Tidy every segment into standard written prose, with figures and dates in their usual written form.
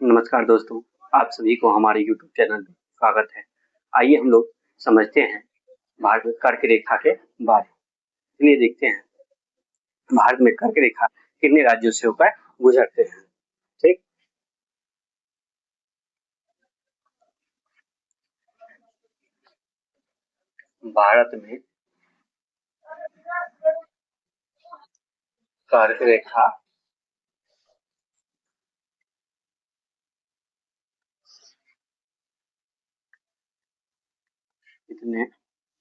नमस्कार दोस्तों, आप सभी को हमारे YouTube चैनल में स्वागत है। आइए हम लोग समझते हैं भारत में कर्क रेखा के बारे में। चलिए देखते हैं भारत में कर्क रेखा कितने राज्यों से होकर गुजरते हैं। ठीक, भारत में कर्क रेखा कितने राज्यों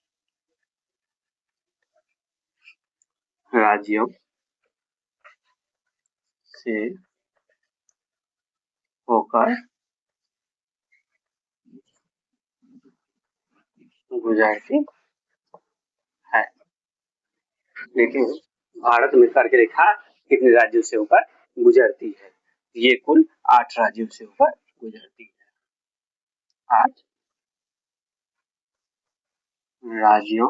से होकर गुजरती है। लेकिन भारत में कर्क रेखा कितने राज्यों से होकर गुजरती है? ये कुल 8 राज्यों से होकर गुजरती है। 8 राज्यों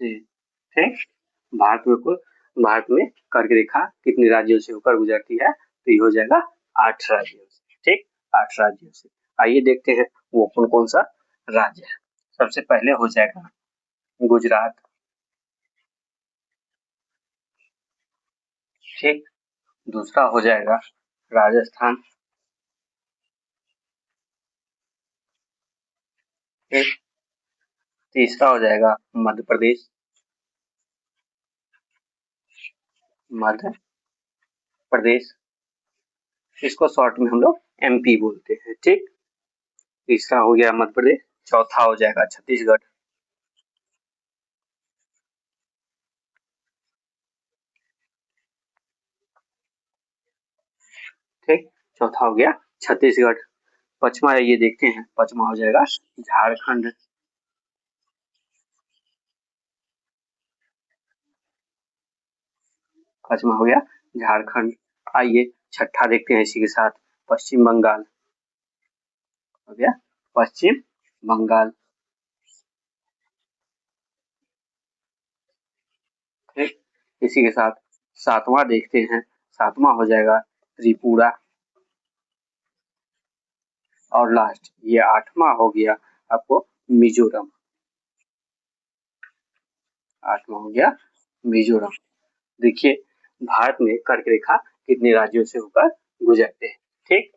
से। ठीक, भारत में कर्क रेखा कितने राज्यों से होकर गुजरती है? तो ये हो जाएगा 8 राज्यों से। ठीक, 8 राज्यों से। आइए देखते हैं वो कौन कौन सा राज्य है। सबसे पहले हो जाएगा गुजरात। ठीक, दूसरा हो जाएगा राजस्थान। ठीक, तीसरा हो जाएगा मध्य प्रदेश। मध्य प्रदेश, इसको शॉर्ट में हम लोग MP बोलते हैं। ठीक, तीसरा हो गया मध्य प्रदेश। चौथा हो जाएगा छत्तीसगढ़। ठीक, चौथा हो गया छत्तीसगढ़। पचमा ये देखते हैं, पचमा हो जाएगा झारखंड। पचमा हो गया झारखंड। आइए छठा देखते हैं इसी के साथ, पश्चिम बंगाल। हो गया पश्चिम बंगाल। ठीक, इसी के साथ सातवां देखते हैं, सातवां हो जाएगा त्रिपुरा। और लास्ट ये आठवां हो गया आपको मिजोरम। आठवां हो गया मिजोरम। देखिए भारत में कर्क रेखा कितने राज्यों से होकर गुजरते हैं। ठीक,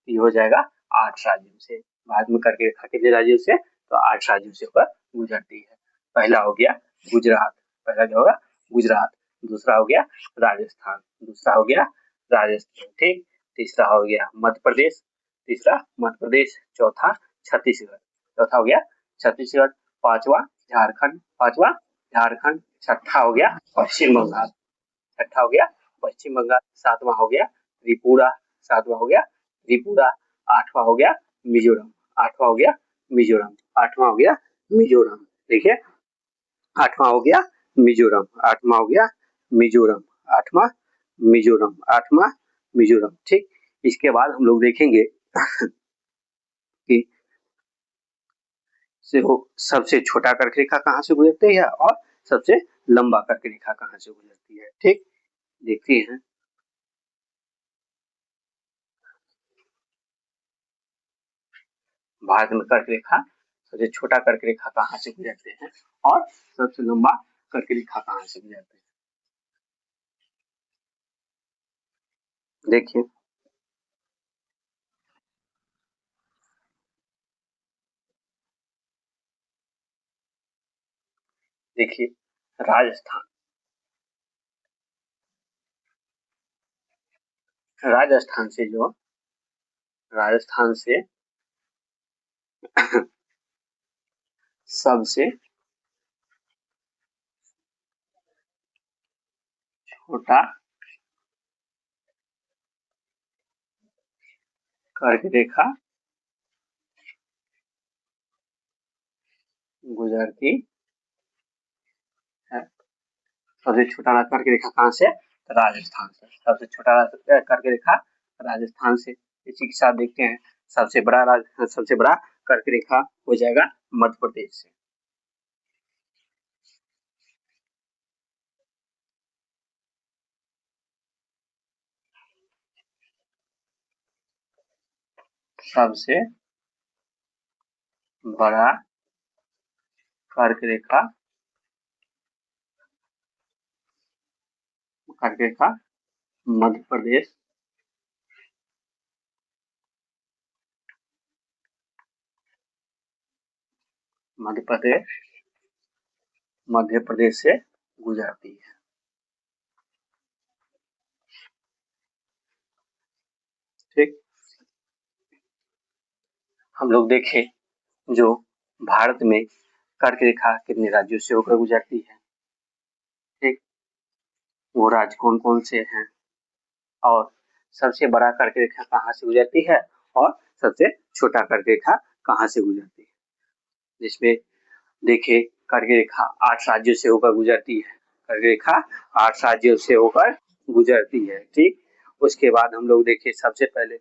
ये हो जाएगा 8 राज्यों से। भारत में कर्क रेखा कितने राज्यों से? तो 8 राज्यों से होकर गुजरती है। पहला हो गया गुजरात। पहला क्या होगा? गुजरात। दूसरा हो गया राजस्थान। दूसरा हो गया राजस्थान। ठीक, तीसरा हो गया मध्य प्रदेश। तीसरा मध्य प्रदेश। चौथा छत्तीसगढ़। चौथा हो गया छत्तीसगढ़। पांचवा झारखंड। पांचवा झारखंड। छठा हो गया पश्चिम बंगाल। छठा हो गया पश्चिम बंगाल। सातवां हो गया त्रिपुरा। सातवां हो गया त्रिपुरा। आठवां हो गया मिजोरम। आठवां हो गया मिजोरम। आठवां हो गया मिजोरम। देखिए आठवां हो गया मिजोरम। आठवां हो गया मिजोरम। आठवां मिजोरम। आठवां मिजोरम। ठीक, इसके बाद हम लोग देखेंगे कि से वो सबसे छोटा कर्क रेखा कहाँ से गुजरती है और सबसे लंबा कर्क रेखा कहाँ से गुजरती है। ठीक, देखते हैं। भारत में कर्क रेखा सबसे छोटा कर्क रेखा कहाँ से गुजरते हैं और सबसे लंबा कर्क रेखा कहाँ से गुजरते हैं। देखिए देखिए राजस्थान। राजस्थान से जो राजस्थान से सबसे छोटा कर्क रेखा गुजरती है। सबसे छोटा कर्क रेखा कहाँ से? राजस्थान से। सबसे छोटा कर्क रेखा राजस्थान से। इसी के साथ देखते हैं सबसे बड़ा कर्क रेखा हो जाएगा मध्य प्रदेश से। सबसे बड़ा कर्क रेखा मध्य प्रदेश मध्य प्रदेश से गुजरती है। ठीक, हम लोग देखें जो भारत में कर्क रेखा कितने राज्यों से होकर गुजरती है। ठीक, वो राज्य कौन कौन से हैं और सबसे बड़ा कर्क रेखा कहाँ से गुजरती है और सबसे छोटा कर्क रेखा कहाँ से गुजरती है। जिसमें देखे कर्क रेखा 8 राज्यों से होकर गुजरती है। कर्क रेखा 8 राज्यों से होकर गुजरती है। ठीक, उसके बाद हम लोग देखे सबसे पहले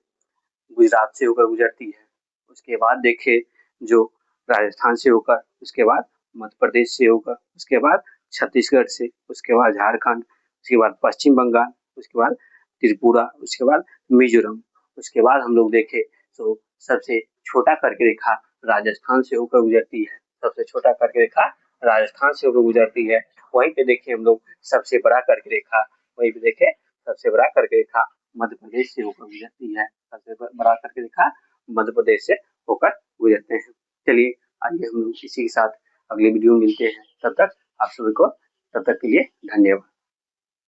गुजरात से होकर गुजरती है। उसके बाद देखे जो राजस्थान से होकर, उसके बाद मध्य प्रदेश से होकर, उसके बाद छत्तीसगढ़ से, उसके बाद झारखंड, उसके बाद पश्चिम बंगाल, उसके बाद त्रिपुरा, उसके बाद मिजोरम। उसके बाद हम लोग देखे तो सबसे छोटा कर्क रेखा राजस्थान से होकर गुजरती है। सबसे छोटा कर्क रेखा राजस्थान से होकर गुजरती है। वहीं पे देखे हम लोग सबसे बड़ा कर्क रेखा, वहीं पे देखे सबसे बड़ा कर्क रेखा मध्य प्रदेश से होकर गुजरती है। सबसे बड़ा कर्क रेखा मध्य प्रदेश से होकर गुजरते हैं। चलिए आइए हम लोग इसी के साथ अगले वीडियो में मिलते हैं। तब तक आप सभी को, तब तक के लिए धन्यवाद।